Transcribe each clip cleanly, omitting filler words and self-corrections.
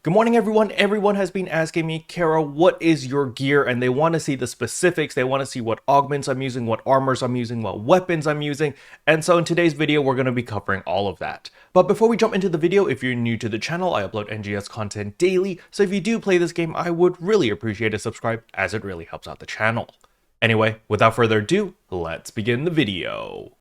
Good morning, everyone. Everyone has been asking me, Kara, what is your gear? And they want to see the specifics. They want to see what augments I'm using, what armors I'm using, what weapons I'm using. And so in today's video, we're going to be covering all of that. But before we jump into the video, if you're new to the channel, I upload NGS content daily. So if you do play this game, I would really appreciate a subscribe as it really helps out the channel. Anyway, without further ado, let's begin the video.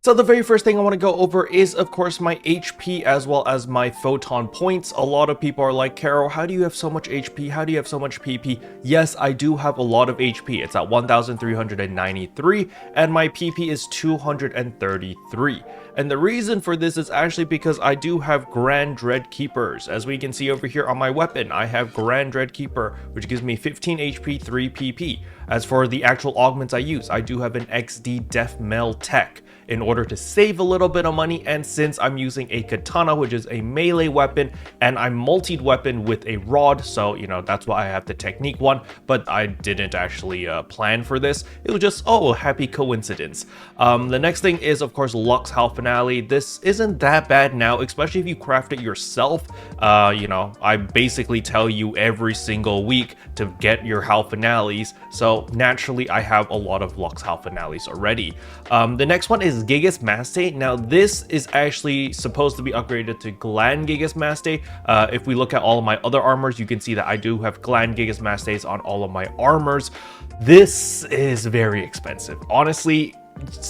So the very first thing I want to go over is, of course, my HP as well as my photon points. A lot of people are like, Carol, how do you have so much HP? How do you have so much PP? Yes, I do have a lot of HP. It's at 1,393 and my PP is 233. And the reason for this is actually because I do have Grand Dread Keepers. As we can see over here on my weapon, I have Grand Dread Keeper, which gives me 15 HP, 3 PP. As for the actual augments I use, I do have an XD Def Mel Tech in order to save a little bit of money, and since I'm using a katana, which is a melee weapon, and I'm multi-weapon with a rod, so you know that's why I have the technique one, but I didn't actually plan for this. It was just, oh, happy coincidence. The next thing is, of course, Lux Hal Finale. This isn't that bad now, especially if you craft it yourself. You know, I basically tell you every single week to get your Hal Finales, so naturally I have a lot of Lux Hal Finales already. The next one is Gigas Maste. Now this is actually supposed to be upgraded to Gland Gigas Maste. If we look at all of my other armors, you can see that I do have Gland Gigas Mastes on all of my armors. This is very expensive. Honestly,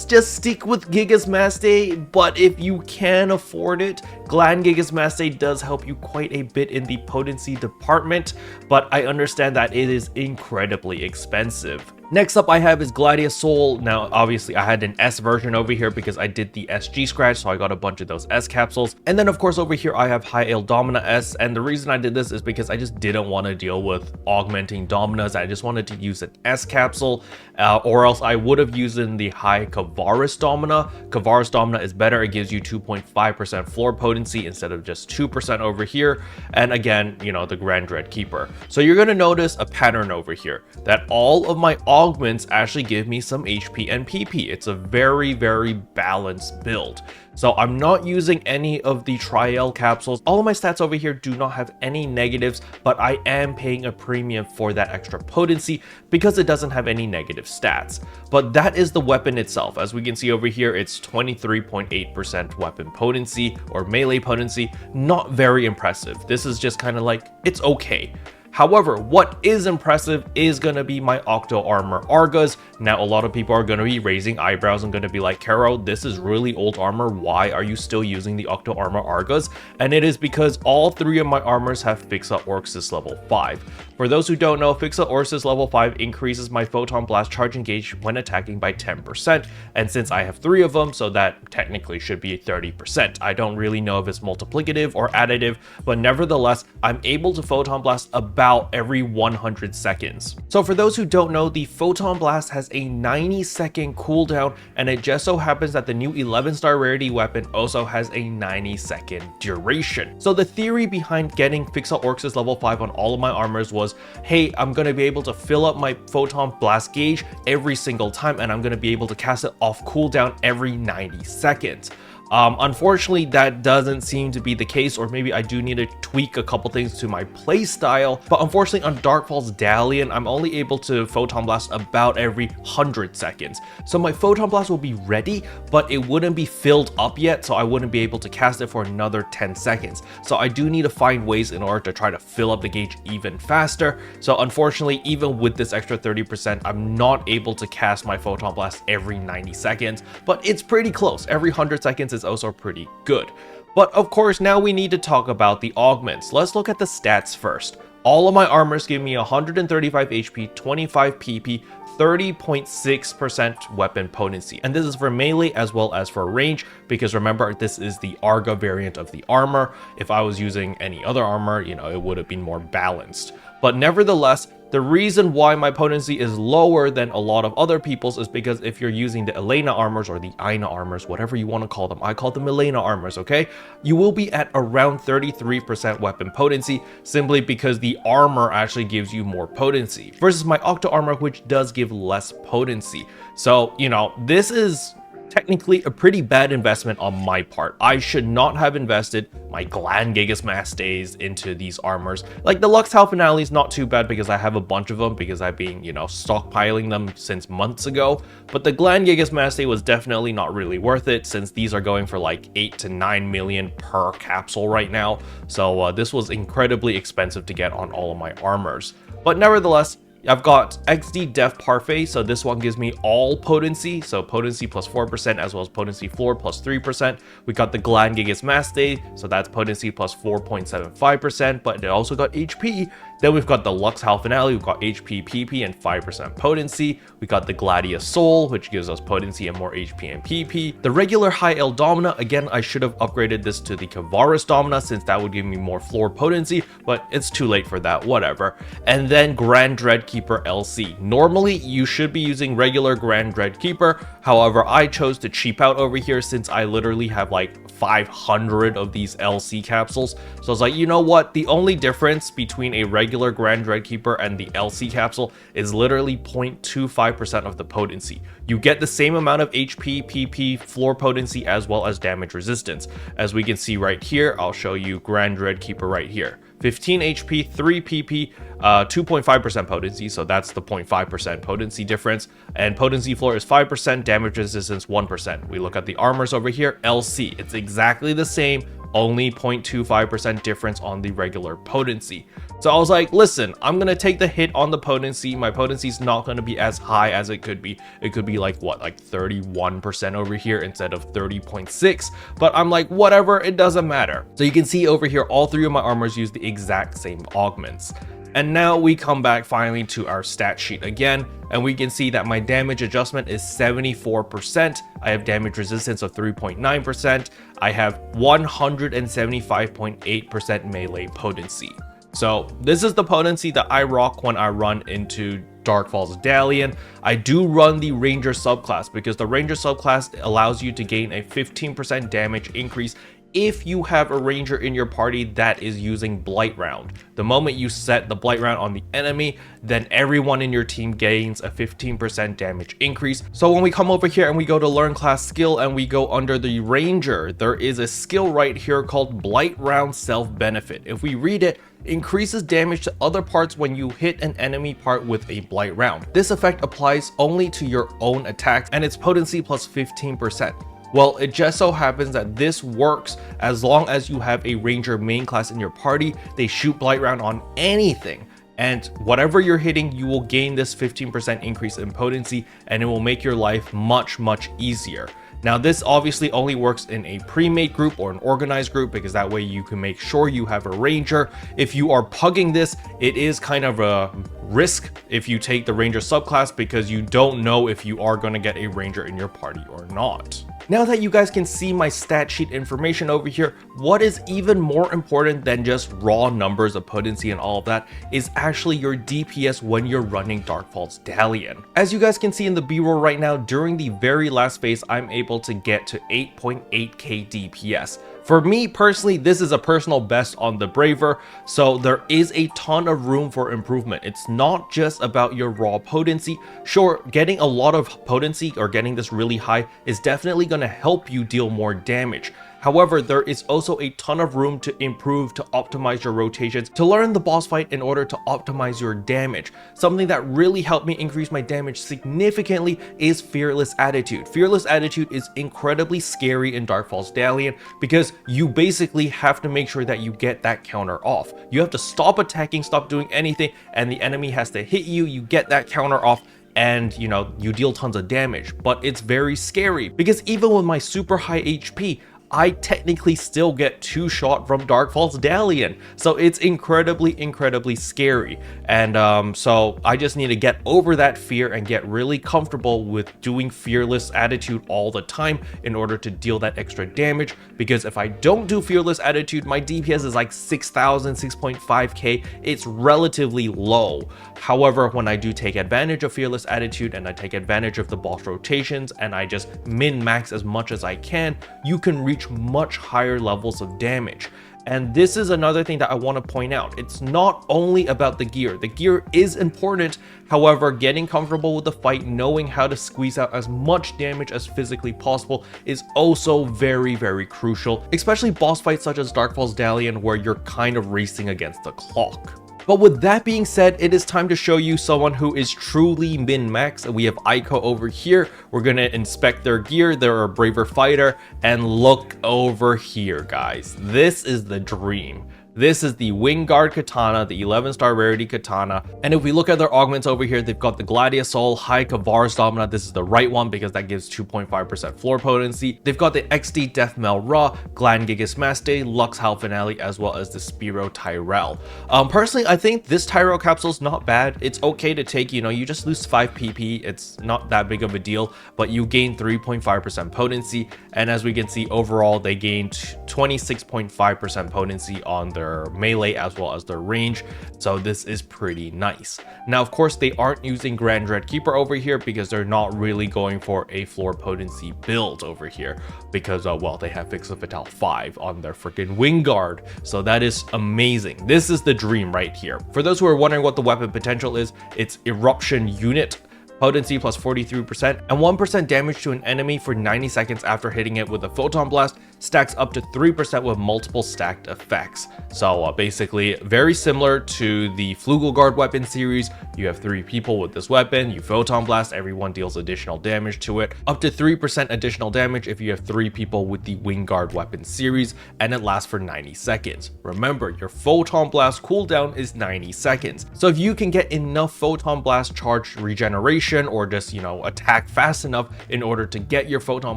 just stick with Gigas Maste, but if you can afford it, Gland Gigas Maste does help you quite a bit in the potency department, but I understand that it is incredibly expensive. Next up I have is Gladius Soul. Now obviously I had an S version over here because I did the SG scratch, so I got a bunch of those S capsules. And then of course over here I have High Ale Domina S, and the reason I did this is because I just didn't want to deal with augmenting Dominas. I just wanted to use an S capsule, or else I would have used in the High Kavaris Domina. Kavaris Domina is better. It gives you 2.5% floor potency instead of just 2% over here. And again, you know, the Grand Dread Keeper. So you're going to notice a pattern over here that all of my augments actually give me some HP and PP. It's a very, very balanced build. So I'm not using any of the Trial capsules. All of my stats over here do not have any negatives, but I am paying a premium for that extra potency because it doesn't have any negative stats. But that is the weapon itself. As we can see over here, it's 23.8% weapon potency or melee potency. Not very impressive. This is just kind of like, it's okay. However, what is impressive is going to be my Octo Armor Argas. Now, a lot of people are going to be raising eyebrows and going to be like, Caro, this is really old armor. Why are you still using the Octo Armor Argas? And it is because all three of my armors have Fixa Orxis level 5. For those who don't know, Fixa Orxis level 5 increases my Photon Blast charging gauge when attacking by 10%. And since I have 3 of them, so that technically should be 30%. I don't really know if it's multiplicative or additive, but nevertheless, I'm able to Photon Blast about every 100 seconds. So for those who don't know, the Photon Blast has a 90-second cooldown, and it just so happens that the new 11-star rarity weapon also has a 90-second duration. So the theory behind getting Fixa Orxis level 5 on all of my armors was, hey, I'm going to be able to fill up my Photon Blast gauge every single time, and I'm going to be able to cast it off cooldown every 90 seconds. Unfortunately, that doesn't seem to be the case, or maybe I do need to tweak a couple things to my playstyle. But unfortunately, on Darkfall's Dalian, I'm only able to Photon Blast about every 100 seconds. So my Photon Blast will be ready, but it wouldn't be filled up yet, so I wouldn't be able to cast it for another 10 seconds. So I do need to find ways in order to try to fill up the gauge even faster. So unfortunately, even with this extra 30%, I'm not able to cast my Photon Blast every 90 seconds, but it's pretty close. Every 100 seconds is also pretty good. But of course, now we need to talk about the augments. Let's look at the stats first. All of my armors give me 135 HP, 25 PP, 30.6% weapon potency. And this is for melee as well as for range, because remember, this is the Arga variant of the armor. If I was using any other armor, you know, it would have been more balanced. But nevertheless, the reason why my potency is lower than a lot of other people's is because if you're using the Elena armors or the Aina armors, whatever you want to call them, I call them Elena armors, okay? You will be at around 33% weapon potency, simply because the armor actually gives you more potency, versus my Octo armor, which does give less potency. So, you know, this is technically a pretty bad investment on my part. I should not have invested my Gland Gigas Mass Days into these armors. Like the Lux Hal Finale is not too bad because I have a bunch of them because I've been, stockpiling them since months ago. But the Gland Gigas Mass Day was definitely not really worth it since these are going for like 8 to 9 million per capsule right now. So this was incredibly expensive to get on all of my armors. But nevertheless, I've got XD Def Parfait, so this one gives me all potency, so potency plus 4% as well as potency floor plus 3%. We got the Gland Gigas Mass Day, so that's potency plus 4.75%, but it also got HP. Then we've got the Lux Hal Finale, we've got HP, PP, and 5% potency. We got the Gladius Soul, which gives us potency and more HP and PP. The regular High L Domina, again, I should have upgraded this to the Kavaris Domina since that would give me more floor potency, but it's too late for that, whatever. And then Grand Dreadkeeper LC. Normally, you should be using regular Grand Dreadkeeper. However, I chose to cheap out over here since I literally have like 500 of these LC capsules. So I was like, you know what? The only difference between a regular Grand Dreadkeeper and the LC capsule is literally 0.25% of the potency. You get the same amount of HP, PP, floor potency, as well as damage resistance. As we can see right here, I'll show you Grand Dreadkeeper right here. 15 HP, 3 PP, 2.5% potency, so that's the 0.5% potency difference, and potency floor is 5%, damage resistance 1%. We look at the armors over here, LC, it's exactly the same, only 0.25% difference on the regular potency. So I was like, listen, I'm gonna take the hit on the potency. My potency is not gonna be as high as it could be. It could be like what, like 31% over here instead of 30.6. But I'm like, whatever, it doesn't matter. So you can see over here, all three of my armors use the exact same augments. And now we come back finally to our stat sheet again, and we can see that my damage adjustment is 74%. I have damage resistance of 3.9%. I have 175.8% melee potency. So this is the potency that I rock when I run into Dark Falls Dalian. I do run the Ranger subclass because the Ranger subclass allows you to gain a 15% damage increase if you have a Ranger in your party that is using Blight Round. The moment you set the Blight Round on the enemy, then everyone in your team gains a 15% damage increase. So when we come over here and we go to learn class skill and we go under the Ranger, there is a skill right here called Blight Round Self Benefit. If we read it, increases damage to other parts when you hit an enemy part with a Blight Round. This effect applies only to your own attacks and its potency plus 15%. Well, it just so happens that this works as long as you have a Ranger main class in your party. They shoot Blight Round on anything, and whatever you're hitting, you will gain this 15% increase in potency, and it will make your life much, much easier. Now, this obviously only works in a pre-made group or an organized group because that way you can make sure you have a Ranger. If you are pugging this, it is kind of a risk if you take the Ranger subclass because you don't know if you are going to get a Ranger in your party or not. Now that you guys can see my stat sheet information over here, what is even more important than just raw numbers of potency and all of that is actually your DPS when you're running Dark Falls Dalian. As you guys can see in the B-roll right now, during the very last phase, I'm able to get to 8.8k DPS. For me personally, this is a personal best on the Braver, so there is a ton of room for improvement. It's not just about your raw potency. Sure, getting a lot of potency or getting this really high is definitely going to help you deal more damage. However, there is also a ton of room to improve, to optimize your rotations, to learn the boss fight in order to optimize your damage. Something that really helped me increase my damage significantly is Fearless Attitude. Fearless Attitude is incredibly scary in Dark Falls Dalian because you basically have to make sure that you get that counter off. You have to stop attacking, stop doing anything, and the enemy has to hit you, you get that counter off, and you deal tons of damage. But it's very scary because even with my super high HP, I technically still get 2 shot from Dark Falls Dalian. So it's incredibly scary. And so I just need to get over that fear and get really comfortable with doing Fearless Attitude all the time in order to deal that extra damage. Because if I don't do Fearless Attitude, my DPS is like 6,000, 6.5k. It's relatively low. However, when I do take advantage of Fearless Attitude and I take advantage of the boss rotations and I just min-max as much as I can, you can reach much higher levels of damage. And this is another thing that I want to point out. It's not only about the gear. The gear is important. However, getting comfortable with the fight, knowing how to squeeze out as much damage as physically possible is also very, very crucial, especially boss fights such as Darkfall's Dalian, where you're kind of racing against the clock. But with that being said, it is time to show you someone who is truly min-max. We have Aiko over here. We're going to inspect their gear. They're a braver fighter. And look over here, guys. This is the dream. This is the Wingguard Katana, the 11-star rarity katana. And if we look at their augments over here, they've got the Gladiusol, High Kavar's Domina. This is the right one because that gives 2.5% floor potency. They've got the XD Deathmel Ra, Glan Gigas Maste, Lux Hal Finale, as well as the Spiro Tyrell. Personally, I think this Tyrell capsule is not bad. It's okay to take, you know, you just lose 5 PP. It's not that big of a deal, but you gain 3.5% potency. And as we can see, overall, they gained 26.5% potency on their melee as well as their range, so this is pretty nice. Now, of course, they aren't using Grand Dread Keeper over here because they're not really going for a floor potency build over here because, well, they have Fixa Fatale 5 on their freaking Wingguard, so that is amazing. This is the dream right here. For those who are wondering what the weapon potential is, it's Eruption Unit, potency plus 43%, and 1% damage to an enemy for 90 seconds after hitting it with a Photon Blast, stacks up to 3% with multiple stacked effects. So basically very similar to the Flugelguard weapon series. You have 3 people with this weapon, you Photon Blast, everyone deals additional damage to it, up to 3% additional damage if you have 3 people with the Wingguard weapon series, and it lasts for 90 seconds. Remember, your Photon Blast cooldown is 90 seconds. So if you can get enough Photon Blast charge regeneration, or just, you know, attack fast enough in order to get your Photon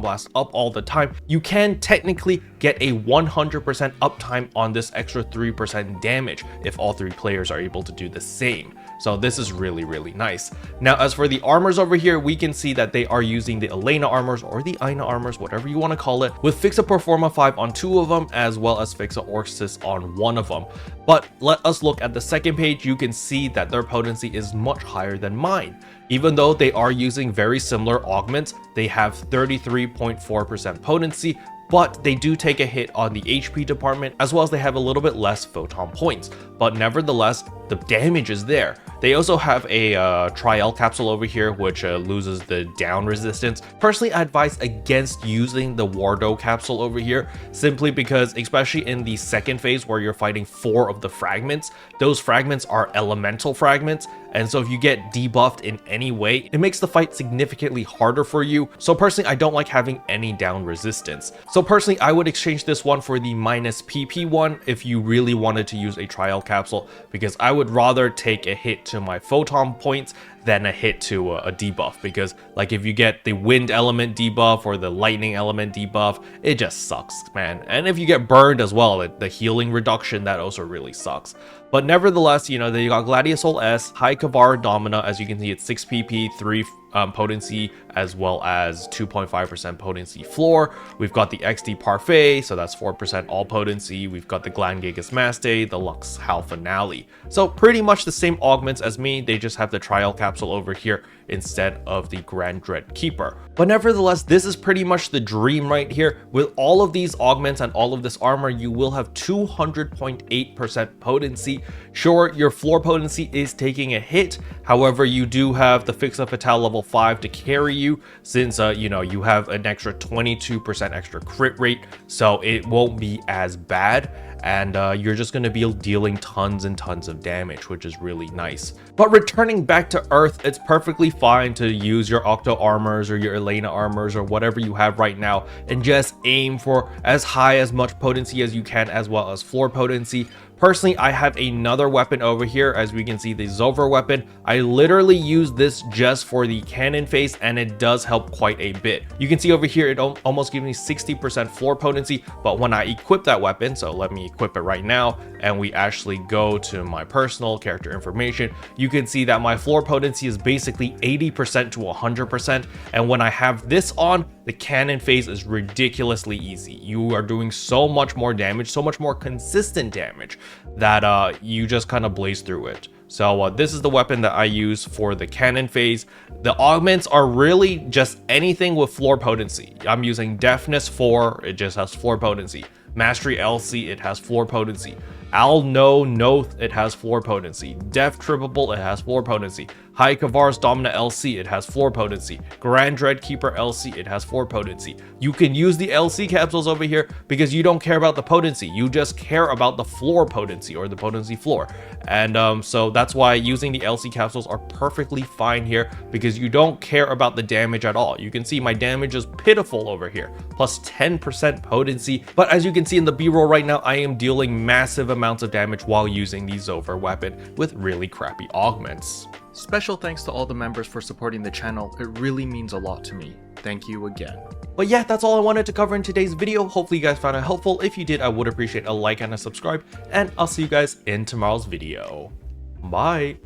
Blast up all the time, you can technically get a 100% uptime on this extra 3% damage if all 3 players are able to do the same. So this is really, really nice. Now, as for the armors over here, we can see that they are using the Elena armors or the Aina armors, whatever you want to call it, with Fixa Performa 5 on 2 of them, as well as Fixa Orsis on 1 of them. But let us look at the second page. You can see that their potency is much higher than mine. Even though they are using very similar augments, they have 33.4% potency, but they do take a hit on the HP department, as well as they have a little bit less photon points. But nevertheless, the damage is there. They also have a Trial capsule over here, which loses the down resistance. Personally, I advise against using the Wardo capsule over here, simply because, especially in the second phase where you're fighting 4 of the fragments, those fragments are elemental fragments, and so if you get debuffed in any way, it makes the fight significantly harder for you. So personally, I don't like having any down resistance. So personally, I would exchange this one for the minus PP one if you really wanted to use a Trial capsule, because I would rather take a hit to my photon points than a hit to a debuff, because like if you get the wind element debuff or the lightning element debuff, it just sucks, man. And if you get burned as well, the healing reduction, that also really sucks. But nevertheless, you know, they got Gladiusol S, High Kavar Domina, as you can see, it's 6 PP, 3 potency, as well as 2.5% potency floor. We've got the XD Parfait, so that's 4% all potency. We've got the Glan Gigas Maste, the Lux Hal Finale. So pretty much the same augments as me, they just have the Trial capsule over here instead of the Grand Dread Keeper. But nevertheless, this is pretty much the dream right here. With all of these augments and all of this armor, you will have 200.8% potency. Sure, your floor potency is taking a hit. However, you do have the Fixa Fatale level 5 to carry you, since you know, you have an extra 22% extra crit rate, so it won't be as bad. And you're just going to be dealing tons and tons of damage, which is really nice. But returning back to Earth, it's perfectly fine to use your Octo armors or your Elena armors or whatever you have right now and just aim for as high as much potency as you can, as well as floor potency. Personally, I have another weapon over here, as we can see, the Zover weapon. I literally use this just for the cannon phase, and it does help quite a bit. You can see over here, it almost gives me 60% floor potency, but when I equip that weapon, so let me equip it right now, and we actually go to my personal character information, you can see that my floor potency is basically 80% to 100%, and when I have this on, the cannon phase is ridiculously easy. You are doing so much more damage, so much more consistent damage, that you just kind of blaze through it. So this is the weapon that I use for the cannon phase. The augments are really just anything with floor potency. I'm using Deafness 4, it just has floor potency. Mastery LC, it has floor potency. Al No Noth, it has floor potency. Def Trippable, it has floor potency. High Kavaris Domina LC, it has floor potency. Grand Dread Keeper LC, it has floor potency. You can use the LC capsules over here because you don't care about the potency. You just care about the floor potency or the potency floor. And so that's why using the LC capsules are perfectly fine here because you don't care about the damage at all. You can see my damage is pitiful over here, plus 10% potency. But as you can see in the B-roll right now, I am dealing massive amounts of damage while using the Zover weapon with really crappy augments. Special thanks to all the members for supporting the channel. It really means a lot to me. Thank you again. But yeah, that's all I wanted to cover in today's video. Hopefully you guys found it helpful. If you did, I would appreciate a like and a subscribe, and I'll see you guys in tomorrow's video. Bye.